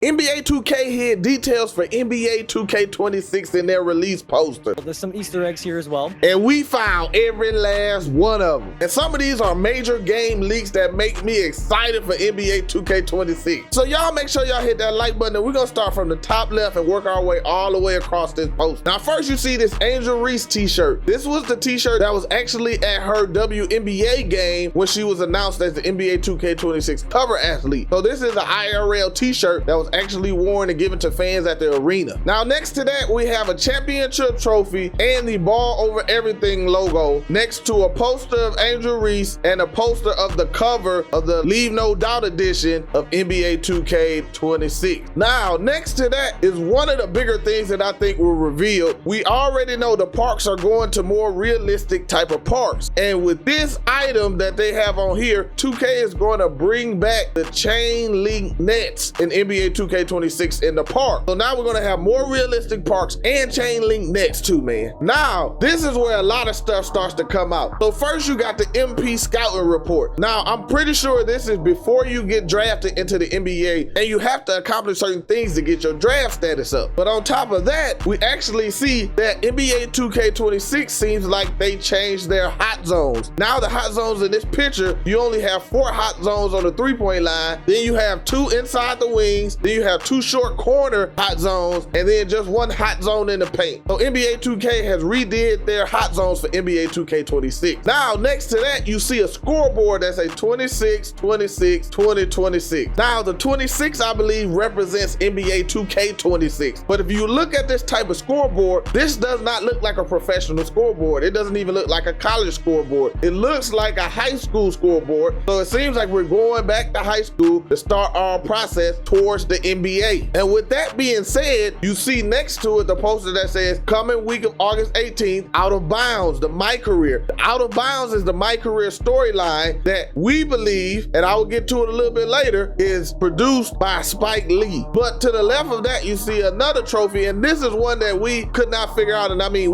NBA 2K hid details for NBA 2K26 in their release poster. There's some Easter eggs here as well. And we found every last one of them. And some of these are major game leaks that make me excited for NBA 2K26. So y'all make sure y'all hit that like button, and we're gonna start from the top left and work our way all the way across this post. Now first you see this Angel Reese t-shirt. This was the t-shirt that was actually at her WNBA game when she was announced as the NBA 2K26 cover athlete. So this is an IRL t-shirt that was actually worn and given to fans at the arena. Now next to that we have a championship trophy and the ball over everything logo next to a poster of Angel Reese and a poster of the cover of the Leave No Doubt edition of NBA 2K26. Now next to that is one of the bigger things that I think will reveal. We already know the parks are going to more realistic type of parks, and with this item that they have on here, 2K is going to bring back the chain link nets in NBA 2K26 in the park. So now we're gonna have more realistic parks and chain link nets too, man. Now, this is where a lot of stuff starts to come out. So first you got the MP scouting report. Now, I'm pretty sure this is before you get drafted into the NBA, and you have to accomplish certain things to get your draft status up. But on top of that, we actually see that NBA 2K26 seems like they changed their hot zones. Now the hot zones in this picture, you only have 4 hot zones on the 3-point line, then you have 2 inside the wings, then you have 2 short corner hot zones, and then just 1 hot zone in the paint. So NBA 2K has redid their hot zones for NBA 2K26. Now next to that, you see a scoreboard that's a 26, 26, 20, 26. Now the 26, I believe, represents NBA 2K26. But if you look at this type of scoreboard, this does not look like a professional scoreboard. It doesn't even look like a college scoreboard. It looks like a high school scoreboard. So it seems like we're going back to high school to start our process towards the NBA. And with that being said, you see next to it the poster that says coming week of August 18th, Out of Bounds, the MyCareer. The Out of Bounds is the MyCareer storyline that we believe, and I will get to it a little bit later, is produced by Spike Lee. But to the left of that, you see another trophy, and this is one that we could not figure out. And I mean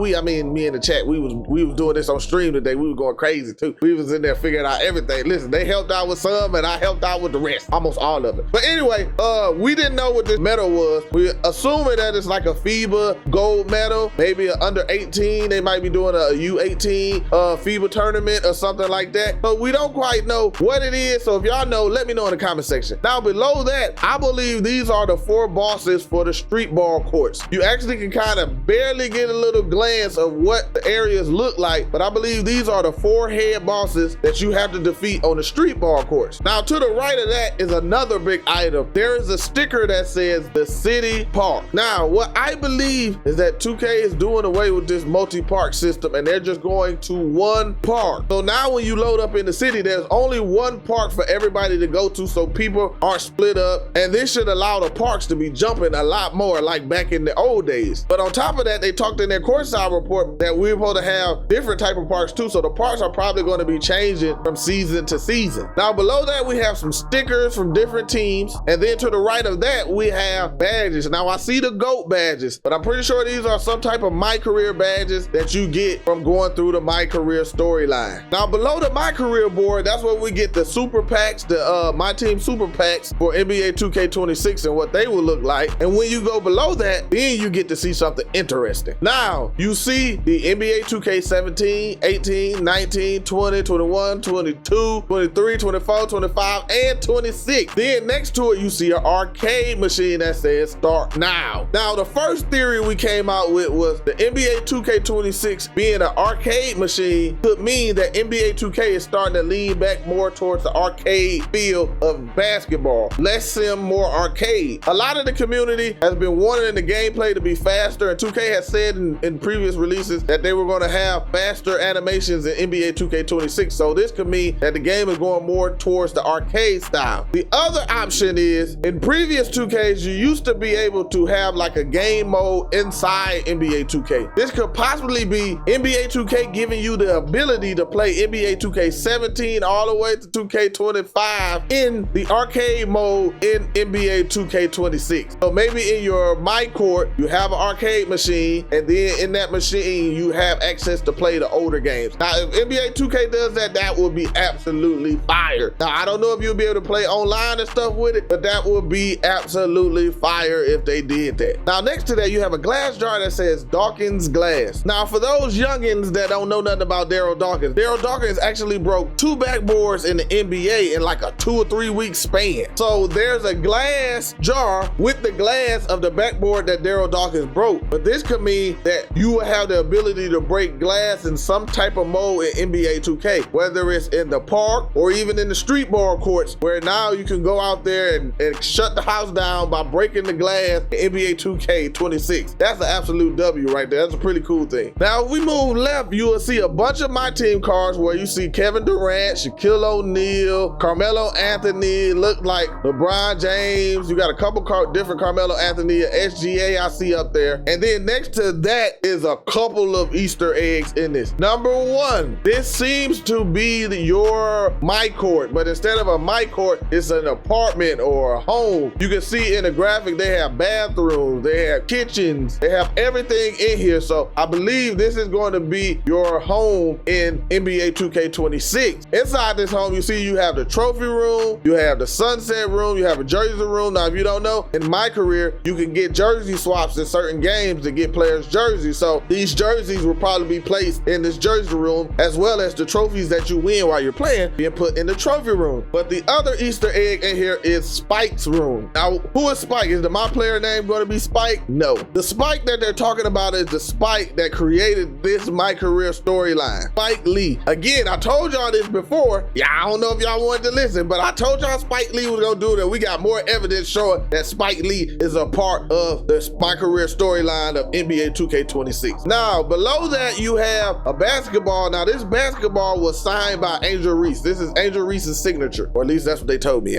me in the chat, we was doing this on stream today. We were going crazy too. We was in there figuring out everything. Listen, they helped out with some, and I helped out with the rest, almost all of it. But anyway, we didn't know what this medal was. We assuming that it's like a FIBA gold medal, maybe an under 18. They might be doing a U18 FIBA tournament or something like that. But we don't quite know what it is. So if y'all know, let me know in the comment section. Now below that, I believe these are the 4 bosses for the street ball courts. You actually can kind of barely get a little glance of what the areas look like, but I believe these are the 4 head bosses that you have to defeat on the street ball courts. Now to the right of that is another big item. There is a sticker that says the city park. Now what I believe is that 2K is doing away with this multi-park system, and they're just going to 1 park. So now when you load up in the city, there's only 1 park for everybody to go to, so people aren't split up, and this should allow the parks to be jumping a lot more like back in the old days. But on top of that, they talked in their courtside report that we're supposed to have different type of parks too, so the parks are probably going to be changing from season to season. Now below that, we have some stickers from different teams, and then to the right of that, we have badges. Now I see the GOAT badges, but I'm pretty sure these are some type of MyCareer badges that you get from going through the MyCareer storyline. Now below the MyCareer board, that's where we get the super packs, the My Team super packs for NBA 2K26 and what they will look like. And when you go below that, then you get to see something interesting. Now you see the NBA 2K17, 18, 19, 20, 21, 22, 23, 24, 25, and 26. Then next to it, you see an arcade machine that says start now. Now the first theory we came out with was the NBA 2K26 being an arcade machine could mean that NBA 2K is starting to lean back more towards the arcade feel of basketball. Less sim, more arcade. A lot of the community has been wanting the gameplay to be faster, and 2K has said in previous releases that they were going to have faster animations in NBA 2K26. So this could mean that the game is going more towards the arcade style. The other option is, in previous 2Ks, you used to be able to have like a game mode inside NBA 2K. This could possibly be NBA 2K giving you the ability to play NBA 2K17 all the way to 2K25 in the arcade mode in NBA 2K26. So maybe in your MyCourt, you have an arcade machine, and then in that machine, you have access to play the older games. Now, if NBA 2K does that, that would be absolutely fire. Now, I don't know if you'll be able to play online and stuff with it, but that would be be absolutely fire if they did that. Now, next to that, you have a glass jar that says Dawkins Glass. Now, for those youngins that don't know nothing about Daryl Dawkins actually broke 2 backboards in the NBA in like a 2 or 3 week span. So there's a glass jar with the glass of the backboard that Daryl Dawkins broke. But this could mean that you will have the ability to break glass in some type of mode in NBA 2K, whether it's in the park or even in the street ball courts, where now you can go out there and shut the house down by breaking the glass in NBA 2K 26. That's an absolute W right there. That's a pretty cool thing. Now, if we move left, you will see a bunch of my team cards where you see Kevin Durant, Shaquille O'Neal, Carmelo Anthony, look like LeBron James. You got a couple different Carmelo Anthony, SGA I see up there. And then next to that is a couple of Easter eggs in this. Number 1, this seems to be your MyCourt, but instead of a MyCourt, it's an apartment or a home. You can see in the graphic they have bathrooms, they have kitchens, they have everything in here. So I believe this is going to be your home in NBA 2K26. Inside this home, you see you have the trophy room, you have the sunset room, you have a jersey room. Now, if you don't know, in MyCareer, you can get jersey swaps in certain games to get players' jerseys. So these jerseys will probably be placed in this jersey room, as well as the trophies that you win while you're playing being put in the trophy room. But the other Easter egg in here is Spike's room. Now, who is Spike? Is my player name going to be Spike? No. The Spike that they're talking about is the Spike that created this MyCareer storyline, Spike Lee. Again, I told y'all this before. Yeah, I don't know if y'all wanted to listen, but I told y'all Spike Lee was gonna do that. We got more evidence showing that Spike Lee is a part of the MyCareer storyline of NBA 2K26. Now, below that, you have a basketball. Now, this basketball was signed by Angel Reese. This is Angel Reese's signature, or at least that's what they told me.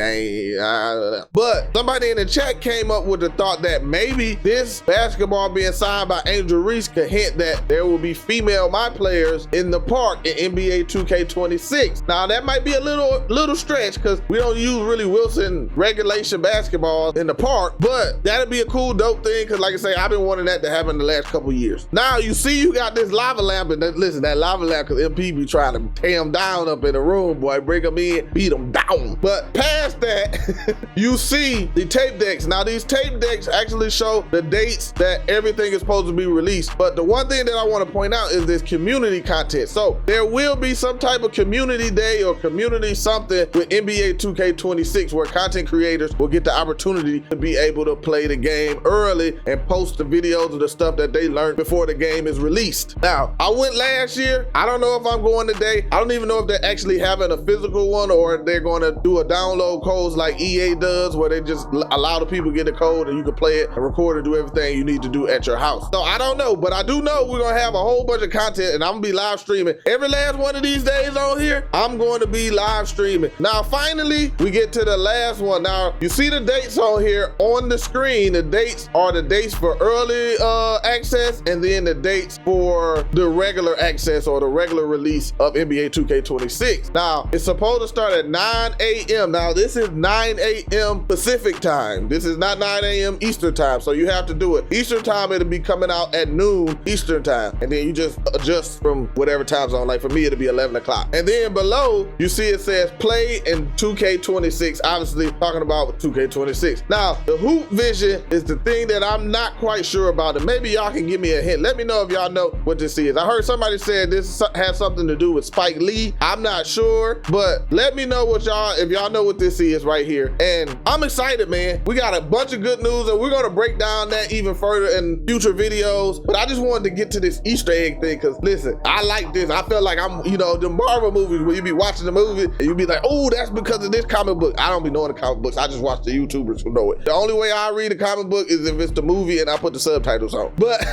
But somebody in the chat came up with the thought that maybe this basketball being signed by Angel Reese could hint that there will be female my players in the park in NBA 2K26. Now, that might be a little stretch because we don't use really Wilson regulation basketball in the park, but that'd be a cool, dope thing because, like I say, I've been wanting that to happen the last couple years. Now, you see you got this lava lamp, and listen, that lava lamp, because MP be trying to tear them down up in the room, boy, break them in, beat them down. But past that, you see the tape decks. Now, these tape decks actually show the dates that everything is supposed to be released. But the one thing that I want to point out is this community content. So there will be some type of community day or community something with NBA 2K26 where content creators will get the opportunity to be able to play the game early and post the videos of the stuff that they learned before the game is released. Now, I went last year. I don't know if I'm going today. I don't even know if they're actually having a physical one or they're going to do a download codes like EA does, where they just allow the people to get the code and you can play it and record and do everything you need to do at your house. So I don't know, but I do know we're going to have a whole bunch of content and I'm going to be live streaming every last one of these days on here. I'm going to be live streaming. Now, finally, we get to the last one. Now, you see the dates on here on the screen. The dates are the dates for early access and then the dates for the regular access or the regular release of NBA 2K26. Now, it's supposed to start at 9 a.m. Now, this is 9 a.m. Pacific time. This is not 9 a.m. Eastern time, so you have to do it. Eastern time, it'll be coming out at noon Eastern time, and then you just adjust from whatever time zone. Like for me, it'll be 11 o'clock. And then below, you see it says play in 2K26, obviously talking about 2K26. Now, the hoop vision is the thing that I'm not quite sure about, and maybe y'all can give me a hint. Let me know if y'all know what this is. I heard somebody said this has something to do with Spike Lee. I'm not sure, but let me know what if y'all know what this is right here. And I'm excited, man. We got a bunch of good news and we're gonna break down that even further in future videos. But I just wanted to get to this Easter egg thing because listen, I like this. I feel like I'm, the Marvel movies where you be watching the movie and you be like, oh, that's because of this comic book. I don't be knowing the comic books. I just watch the YouTubers who know it. The only way I read a comic book is if it's the movie and I put the subtitles on. But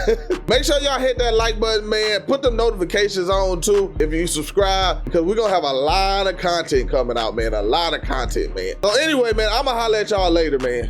make sure y'all hit that like button, man. Put the notifications on too if you subscribe, because we're gonna have a lot of content coming out, man. A lot of content, man. So anyway, man, I'm gonna holler at y'all later, man.